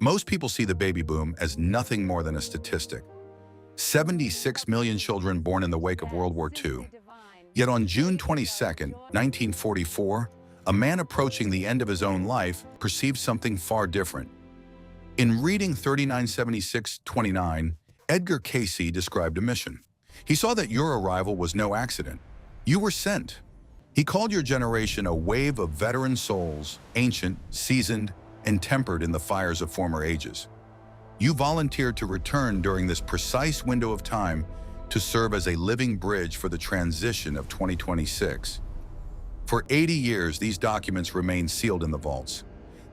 Most people see the baby boom as nothing more than a statistic. 76 million children born in the wake of World War II. Yet on June 22, 1944, a man approaching the end of his own life perceived something far different. In reading 3976-29, Edgar Cayce described a mission. He saw that your arrival was no accident. You were sent. He called your generation a wave of veteran souls, ancient, seasoned, and tempered in the fires of former ages. You volunteered to return during this precise window of time to serve as a living bridge for the transition of 2026. For 80 years, these documents remained sealed in the vaults.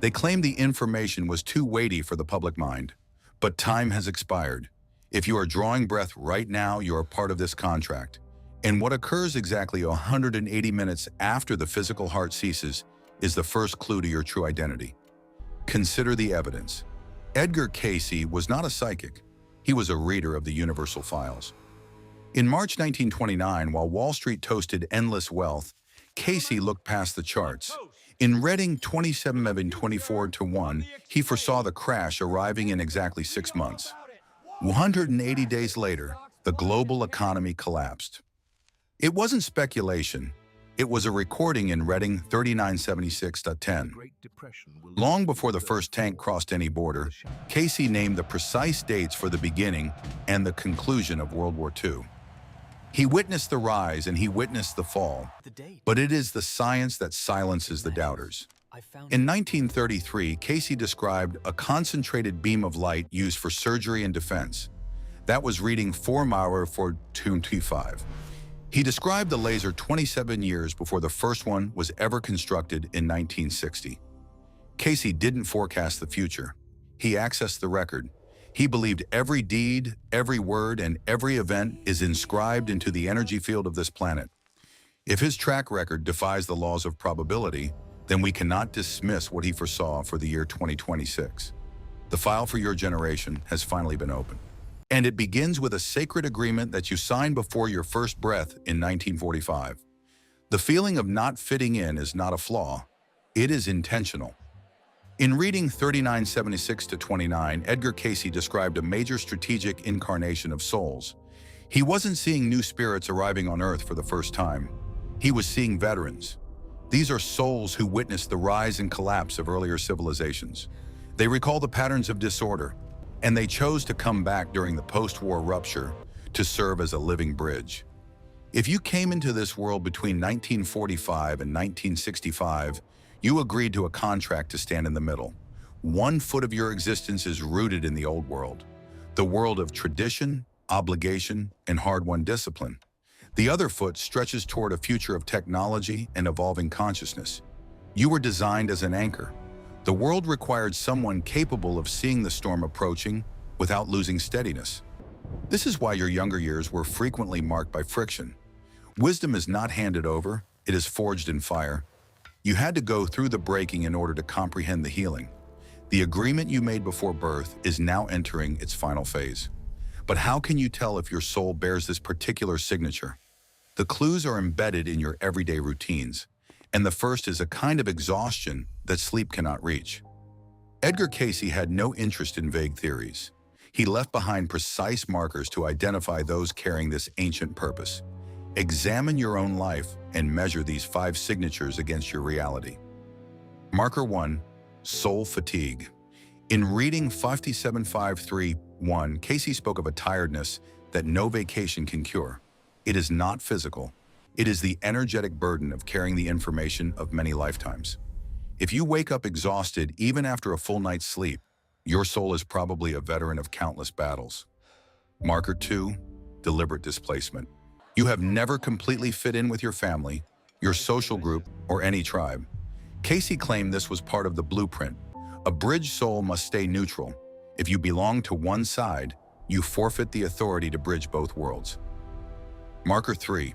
They claimed the information was too weighty for the public mind. But time has expired. If you are drawing breath right now, you are part of this contract. And what occurs exactly 180 minutes after the physical heart ceases is the first clue to your true identity. Consider the evidence. Edgar Cayce was not a psychic. He was a reader of the universal files. In March 1929, while Wall Street toasted endless wealth, Cayce looked past the charts. In reading 27/24-1, he foresaw the crash arriving in exactly 6 months. 180 days later, the global economy collapsed. It wasn't speculation. It was a recording in reading 3976-10. Long before the first tank crossed any border, Cayce named the precise dates for the beginning and the conclusion of World War II. He witnessed the rise and he witnessed the fall, but it is the science that silences the doubters. In 1933, Cayce described a concentrated beam of light used for surgery and defense. That was reading 4-4-25. He described the laser 27 years before the first one was ever constructed in 1960. Cayce didn't forecast the future. He accessed the record. He believed every deed, every word, and every event is inscribed into the energy field of this planet. If his track record defies the laws of probability, then we cannot dismiss what he foresaw for the year 2026. The file for your generation has finally been opened. And it begins with a sacred agreement that you signed before your first breath in 1945. The feeling of not fitting in is not a flaw, it is intentional. In reading 3976-29, Edgar Cayce described a major strategic incarnation of souls. He wasn't seeing new spirits arriving on Earth for the first time. He was seeing veterans. These are souls who witnessed the rise and collapse of earlier civilizations. They recall the patterns of disorder, and they chose to come back during the post-war rupture to serve as a living bridge. If you came into this world between 1945 and 1965, you agreed to a contract to stand in the middle. 1 foot of your existence is rooted in the old world, the world of tradition, obligation, and hard-won discipline. The other foot stretches toward a future of technology and evolving consciousness. You were designed as an anchor. The world required someone capable of seeing the storm approaching without losing steadiness. This is why your younger years were frequently marked by friction. Wisdom is not handed over, it is forged in fire. You had to go through the breaking in order to comprehend the healing. The agreement you made before birth is now entering its final phase. But how can you tell if your soul bears this particular signature? The clues are embedded in your everyday routines, and the first is a kind of exhaustion that sleep cannot reach. Edgar Cayce had no interest in vague theories. He left behind precise markers to identify those carrying this ancient purpose. Examine your own life and measure these 5 signatures against your reality. Marker 1, soul fatigue. In reading 5753-1, Cayce spoke of a tiredness that no vacation can cure. It is not physical. It is the energetic burden of carrying the information of many lifetimes. If you wake up exhausted even after a full night's sleep, your soul is probably a veteran of countless battles. Marker 2, deliberate displacement. You have never completely fit in with your family, your social group, or any tribe. Cayce claimed this was part of the blueprint. A bridge soul must stay neutral. If you belong to one side, you forfeit the authority to bridge both worlds. Marker 3,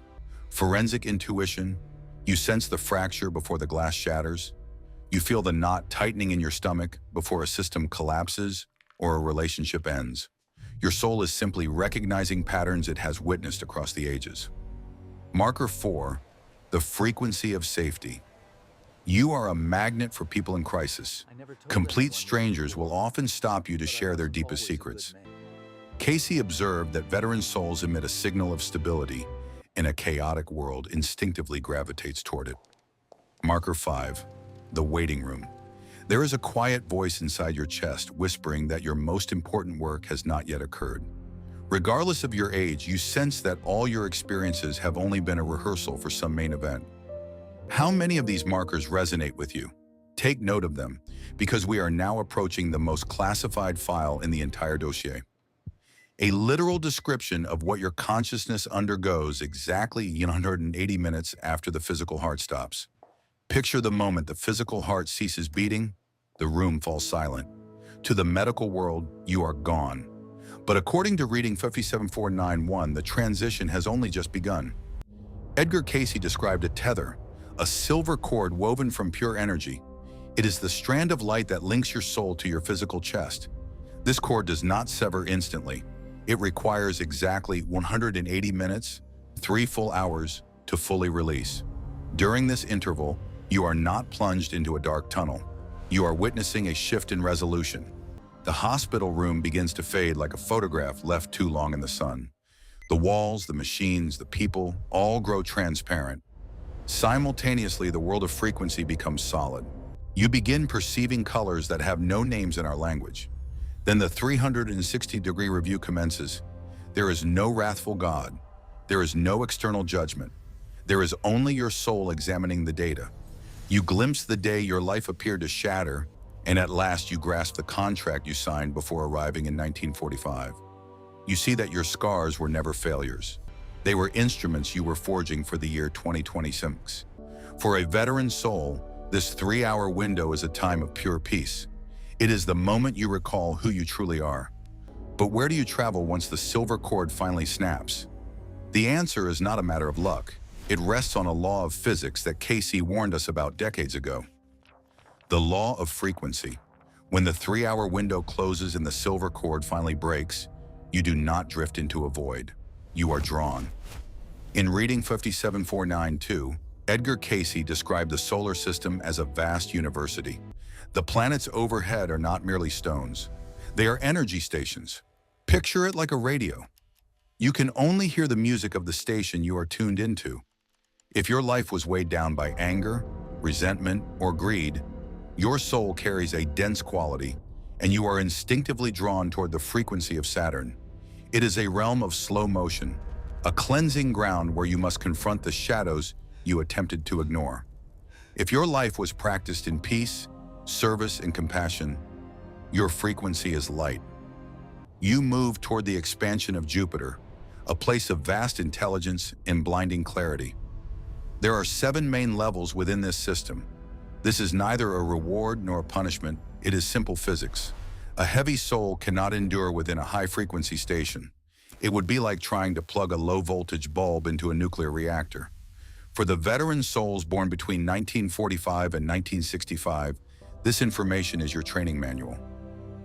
forensic intuition. You sense the fracture before the glass shatters. You feel the knot tightening in your stomach before a system collapses or a relationship ends. Your soul is simply recognizing patterns it has witnessed across the ages. Marker 4, the frequency of safety. You are a magnet for people in crisis. Complete strangers will often stop you to share their deepest secrets. Cayce observed that veteran souls emit a signal of stability, and a chaotic world instinctively gravitates toward it. Marker 5. The waiting room. There is a quiet voice inside your chest whispering that your most important work has not yet occurred. Regardless of your age, you sense that all your experiences have only been a rehearsal for some main event. How many of these markers resonate with you? Take note of them, because we are now approaching the most classified file in the entire dossier. A literal description of what your consciousness undergoes exactly 180 minutes after the physical heart stops. Picture the moment the physical heart ceases beating, the room falls silent. To the medical world, you are gone. But according to reading 57491, the transition has only just begun. Edgar Cayce described a tether, a silver cord woven from pure energy. It is the strand of light that links your soul to your physical chest. This cord does not sever instantly. It requires exactly 180 minutes, 3 full hours, to fully release. During this interval, you are not plunged into a dark tunnel. You are witnessing a shift in resolution. The hospital room begins to fade like a photograph left too long in the sun. The walls, the machines, the people, all grow transparent. Simultaneously, the world of frequency becomes solid. You begin perceiving colors that have no names in our language. Then the 360-degree review commences. There is no wrathful God. There is no external judgment. There is only your soul examining the data. You glimpse the day your life appeared to shatter, and at last you grasp the contract you signed before arriving in 1945. You see that your scars were never failures. They were instruments you were forging for the year 2026. For a veteran soul, this 3-hour window is a time of pure peace. It is the moment you recall who you truly are. But where do you travel once the silver cord finally snaps? The answer is not a matter of luck. It rests on a law of physics that Cayce warned us about decades ago. The law of frequency. When the 3-hour window closes and the silver cord finally breaks, you do not drift into a void. You are drawn. In reading 57492, Edgar Cayce described the solar system as a vast university. The planets overhead are not merely stones. They are energy stations. Picture it like a radio. You can only hear the music of the station you are tuned into. If your life was weighed down by anger, resentment, or greed, your soul carries a dense quality, and you are instinctively drawn toward the frequency of Saturn. It is a realm of slow motion, a cleansing ground where you must confront the shadows you attempted to ignore. If your life was practiced in peace, service, and compassion, your frequency is light. You move toward the expansion of Jupiter, a place of vast intelligence and blinding clarity. There are 7 main levels within this system. This is neither a reward nor a punishment, it is simple physics. A heavy soul cannot endure within a high-frequency station. It would be like trying to plug a low-voltage bulb into a nuclear reactor. For the veteran souls born between 1945 and 1965, this information is your training manual.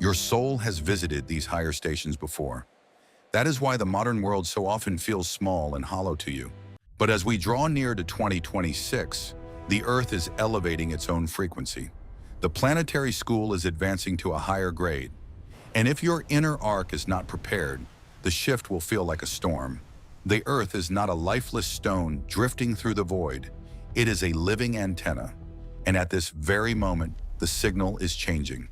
Your soul has visited these higher stations before. That is why the modern world so often feels small and hollow to you. But as we draw near to 2026, the Earth is elevating its own frequency. The planetary school is advancing to a higher grade. And if your inner arc is not prepared, the shift will feel like a storm. The Earth is not a lifeless stone drifting through the void. It is a living antenna. And at this very moment, the signal is changing.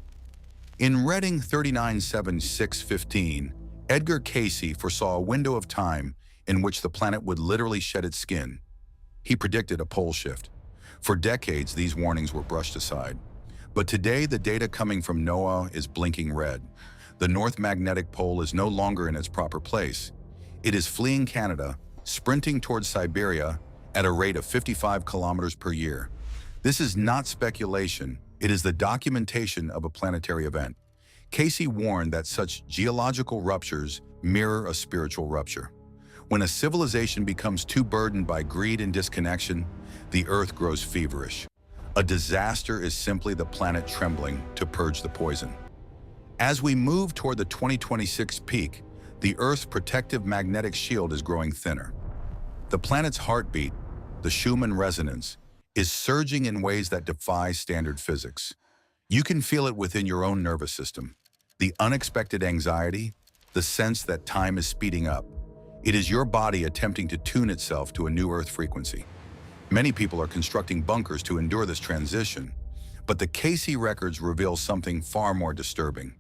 In reading 397615, Edgar Cayce foresaw a window of time in which the planet would literally shed its skin. He predicted a pole shift. For decades, these warnings were brushed aside. But today, the data coming from NOAA is blinking red. The North Magnetic Pole is no longer in its proper place. It is fleeing Canada, sprinting towards Siberia at a rate of 55 kilometers per year. This is not speculation. It is the documentation of a planetary event. Cayce warned that such geological ruptures mirror a spiritual rupture. When a civilization becomes too burdened by greed and disconnection, the Earth grows feverish. A disaster is simply the planet trembling to purge the poison. As we move toward the 2026 peak, the Earth's protective magnetic shield is growing thinner. The planet's heartbeat, the Schumann resonance, is surging in ways that defy standard physics. You can feel it within your own nervous system. The unexpected anxiety, the sense that time is speeding up. It is your body attempting to tune itself to a new Earth frequency. Many people are constructing bunkers to endure this transition, but the Cayce records reveal something far more disturbing.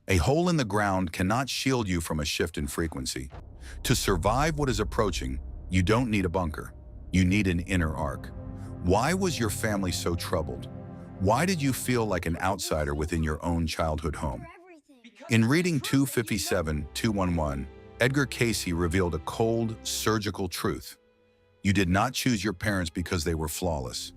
A hole in the ground cannot shield you from a shift in frequency. To survive what is approaching, you don't need a bunker. You need an inner arc. Why was your family so troubled? Why did you feel like an outsider within your own childhood home? In reading 257-211, Edgar Cayce revealed a cold, surgical truth. You did not choose your parents because they were flawless.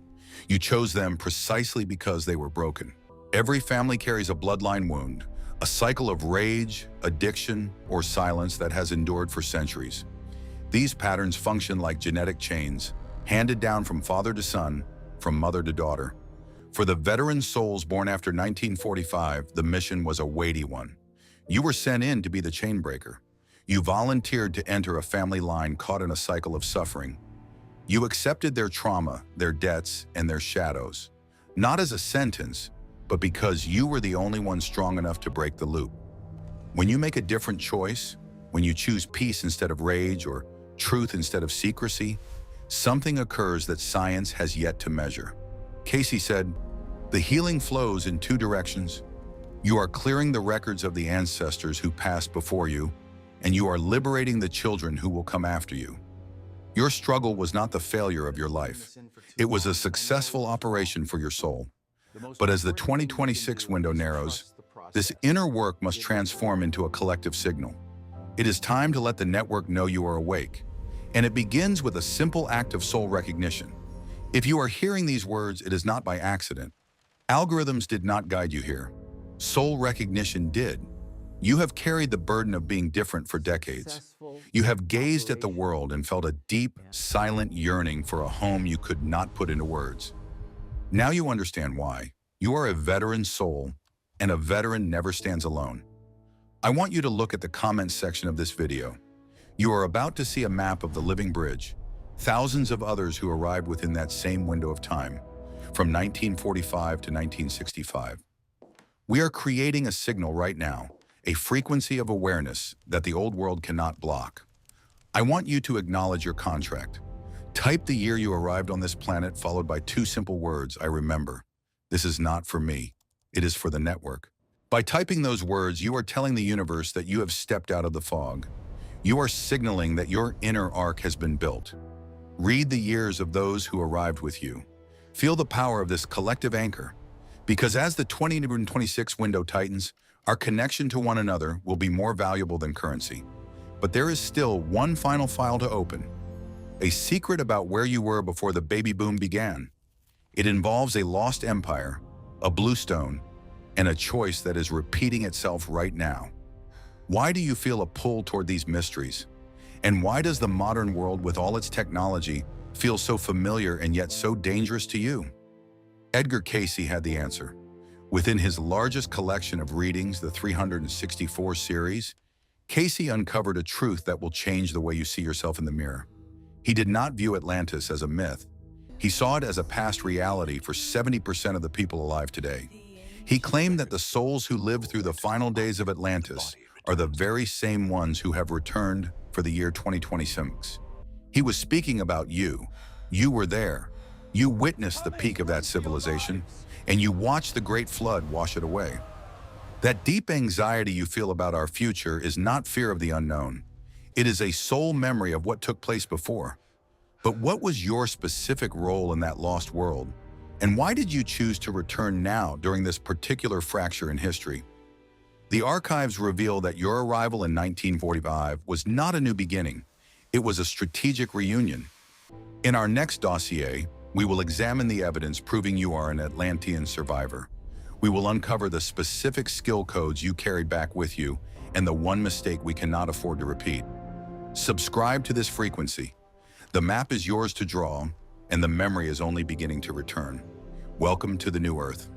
You chose them precisely because they were broken. Every family carries a bloodline wound, a cycle of rage, addiction, or silence that has endured for centuries. These patterns function like genetic chains, handed down from father to son, from mother to daughter. For the veteran souls born after 1945, the mission was a weighty one. You were sent in to be the chain breaker. You volunteered to enter a family line caught in a cycle of suffering. You accepted their trauma, their debts, and their shadows, not as a sentence, but because you were the only one strong enough to break the loop. When you make a different choice, when you choose peace instead of rage or truth instead of secrecy, something occurs that science has yet to measure. Cayce said, "The healing flows in two directions. You are clearing the records of the ancestors who passed before you, and you are liberating the children who will come after you. Your struggle was not the failure of your life. It was a successful operation for your soul. But as the 2026 window narrows, this inner work must transform into a collective signal. It is time to let the network know you are awake, and it begins with a simple act of soul recognition. If you are hearing these words, it is not by accident. Algorithms did not guide you here. Soul recognition did. You have carried the burden of being different for decades. You have gazed at the world and felt a deep, silent yearning for a home you could not put into words. Now you understand why. You are a veteran soul, and a veteran never stands alone. I want you to look at the comments section of this video. You are about to see a map of the living bridge, thousands of others who arrived within that same window of time, from 1945 to 1965. We are creating a signal right now, a frequency of awareness that the old world cannot block. I want you to acknowledge your contract. Type the year you arrived on this planet followed by two simple words, I remember. This is not for me. It is for the network. By typing those words, you are telling the universe that you have stepped out of the fog. You are signaling that your inner arc has been built. Read the years of those who arrived with you. Feel the power of this collective anchor, because as the 2026 window tightens, our connection to one another will be more valuable than currency. But there is still one final file to open, a secret about where you were before the baby boom began. It involves a lost empire, a blue stone, and a choice that is repeating itself right now. Why do you feel a pull toward these mysteries? And why does the modern world with all its technology feel so familiar and yet so dangerous to you? Edgar Cayce had the answer. Within his largest collection of readings, the 364 series, Cayce uncovered a truth that will change the way you see yourself in the mirror. He did not view Atlantis as a myth. He saw it as a past reality for 70% of the people alive today. He claimed that the souls who lived through the final days of Atlantis are the very same ones who have returned for the year 2026. He was speaking about you. You were there. You witnessed the peak of that civilization, and you watched the great flood wash it away. That deep anxiety you feel about our future is not fear of the unknown. It is a soul memory of what took place before. But what was your specific role in that lost world? And why did you choose to return now during this particular fracture in history? The archives reveal that your arrival in 1945 was not a new beginning. It was a strategic reunion. In our next dossier, we will examine the evidence proving you are an Atlantean survivor. We will uncover the specific skill codes you carried back with you and the one mistake we cannot afford to repeat. Subscribe to this frequency. The map is yours to draw, and the memory is only beginning to return. Welcome to the new Earth.